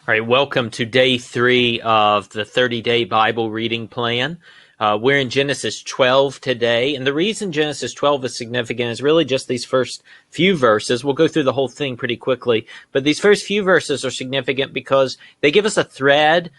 All right, welcome to day 3 of the 30-day Bible reading plan. We're in Genesis 12 today, and the reason Genesis 12 is significant is really just these first few verses. We'll go through the whole thing pretty quickly, but these first few verses are significant because they give us a thread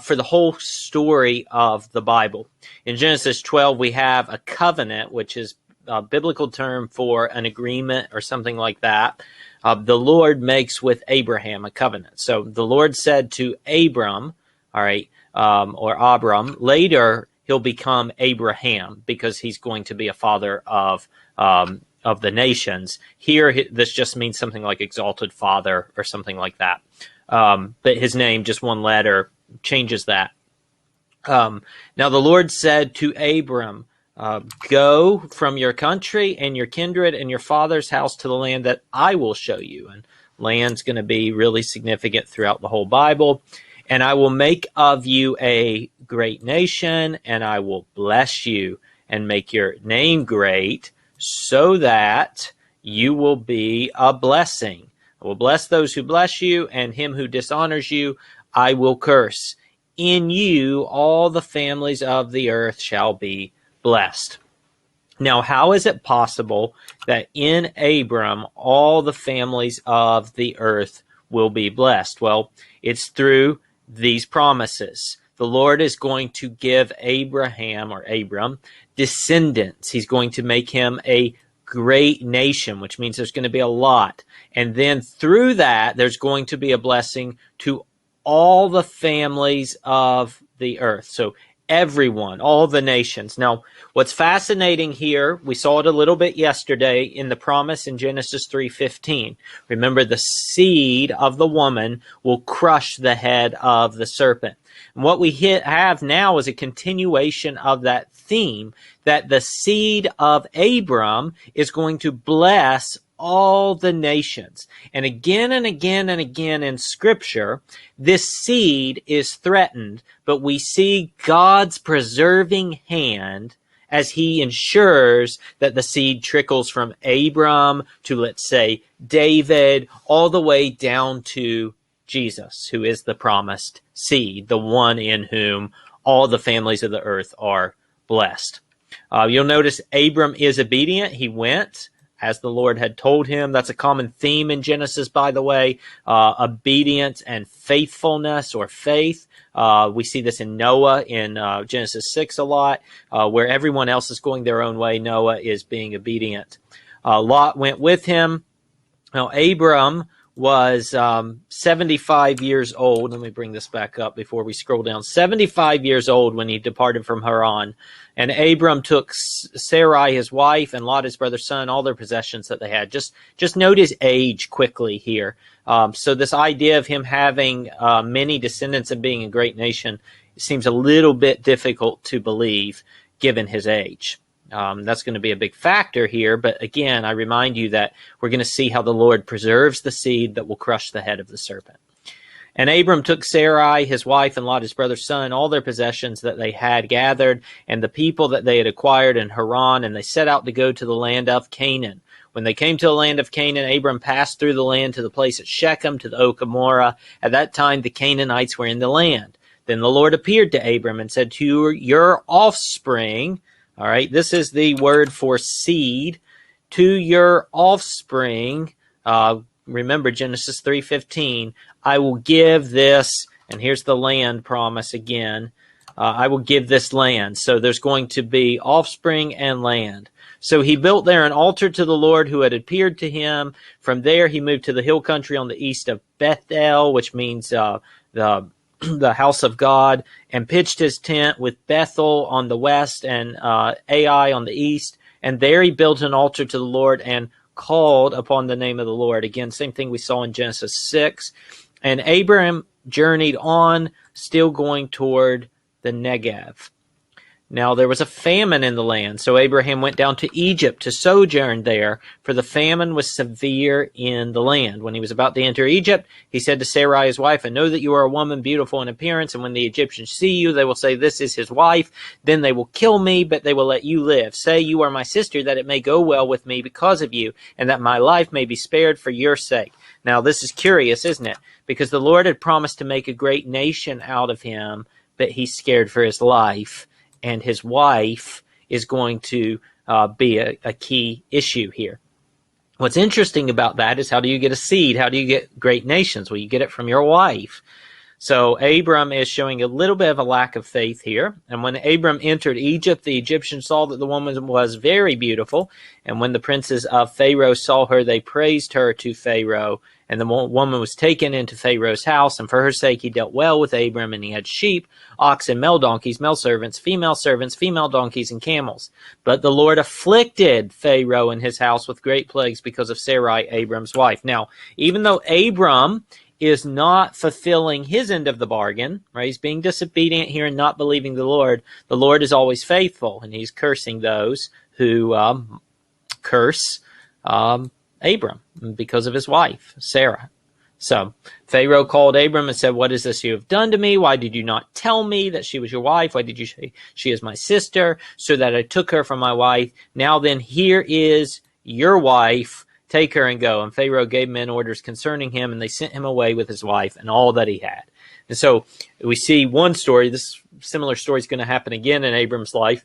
for the whole story of the Bible. In Genesis 12, we have a covenant, which is a biblical term for an agreement or something like that. The Lord makes with Abraham a covenant. So the Lord said to Abram, all right, or Abram, later he'll become Abraham because he's going to be a father of the nations. Here, this just means something like exalted father or something like that. But his name, just one letter, changes that. Now the Lord said to Abram, go from your country and your kindred and your father's house to the land that I will show you. And land's going to be really significant throughout the whole Bible. And I will make of you a great nation, and I will bless you and make your name great so that you will be a blessing. I will bless those who bless you, and him who dishonors you I will curse. In you all the families of the earth shall be blessed. Now, how is it possible that in Abram all the families of the earth will be blessed? Well, it's through these promises. The Lord is going to give Abraham or Abram descendants. He's going to make him a great nation, which means there's going to be a lot. And then through that, there's going to be a blessing to all the families of the earth. So everyone, all the nations. Now, what's fascinating here, we saw it a little bit yesterday in the promise in Genesis 3:15. Remember, the seed of the woman will crush the head of the serpent. And what we have now is a continuation of that theme, that the seed of Abram is going to bless all the nations. And again and again and again in Scripture, this seed is threatened, but we see God's preserving hand as he ensures that the seed trickles from Abram to, let's say, David, all the way down to Jesus, who is the promised seed, the one in whom all the families of the earth are blessed. You'll notice Abram is obedient. He went as the Lord had told him. That's a common theme in Genesis, by the way, obedience and faithfulness or faith. We see this in Noah in Genesis 6 a lot, where everyone else is going their own way. Noah is being obedient. Lot went with him. Now, Abram was 75 years old. Let me bring this back up before we scroll down. 75 years old when he departed from Haran. And Abram took Sarai, his wife, and Lot, his brother's son, all their possessions that they had. Just note his age quickly here. So this idea of him having many descendants and being a great nation seems a little bit difficult to believe given his age. That's going to be a big factor here. But again, I remind you that we're going to see how the Lord preserves the seed that will crush the head of the serpent. And Abram took Sarai, his wife, and Lot, his brother's son, all their possessions that they had gathered, and the people that they had acquired in Haran, and they set out to go to the land of Canaan. When they came to the land of Canaan, Abram passed through the land to the place at Shechem, to the oak of Moreh. At that time, the Canaanites were in the land. Then the Lord appeared to Abram and said, to your offspring, all right, this is the word for seed, to your offspring, remember Genesis 3:15, I will give this, and here's the land promise again, I will give this land. So there's going to be offspring and land. So he built there an altar to the Lord who had appeared to him. From there he moved to the hill country on the east of Bethel, which means the house of God, and pitched his tent with Bethel on the west and Ai on the east. And there he built an altar to the Lord and called upon the name of the Lord. Again, same thing we saw in Genesis 6. And Abraham journeyed on, still going toward the Negev. Now there was a famine in the land, so Abraham went down to Egypt to sojourn there, for the famine was severe in the land. When he was about to enter Egypt, he said to Sarai his wife, I know that you are a woman beautiful in appearance, and when the Egyptians see you, they will say, this is his wife. Then they will kill me, but they will let you live. Say, you are my sister, that it may go well with me because of you, and that my life may be spared for your sake. Now this is curious, isn't it? Because the Lord had promised to make a great nation out of him, but he's scared for his life. And his wife is going to be a key issue here. What's interesting about that is, how do you get a seed? How do you get great nations? Well, you get it from your wife. So Abram is showing a little bit of a lack of faith here. And when Abram entered Egypt, the Egyptians saw that the woman was very beautiful. And when the princes of Pharaoh saw her, they praised her to Pharaoh. And the woman was taken into Pharaoh's house, and for her sake he dealt well with Abram, and he had sheep, oxen, male donkeys, male servants, female donkeys, and camels. But the Lord afflicted Pharaoh and his house with great plagues because of Sarai, Abram's wife. Now, even though Abram is not fulfilling his end of the bargain, right? He's being disobedient here and not believing the Lord is always faithful, and he's cursing those who curse Abram because of his wife, Sarah. So Pharaoh called Abram and said, what is this you have done to me? Why did you not tell me that she was your wife? Why did you say she is my sister? So that I took her from my wife. Now then, here is your wife. Take her and go. And Pharaoh gave men orders concerning him, and they sent him away with his wife and all that he had. And so we see one story. This similar story is going to happen again in Abram's life.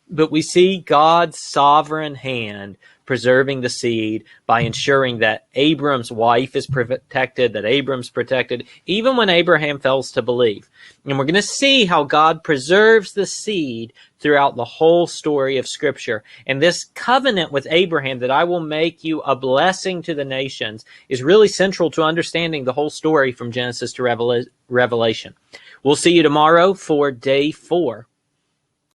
But we see God's sovereign hand preserving the seed by ensuring that Abram's wife is protected, that Abram's protected, even when Abraham fails to believe. And we're going to see how God preserves the seed throughout the whole story of Scripture. And this covenant with Abraham, that I will make you a blessing to the nations, is really central to understanding the whole story from Genesis to Revelation. We'll see you tomorrow for day 4.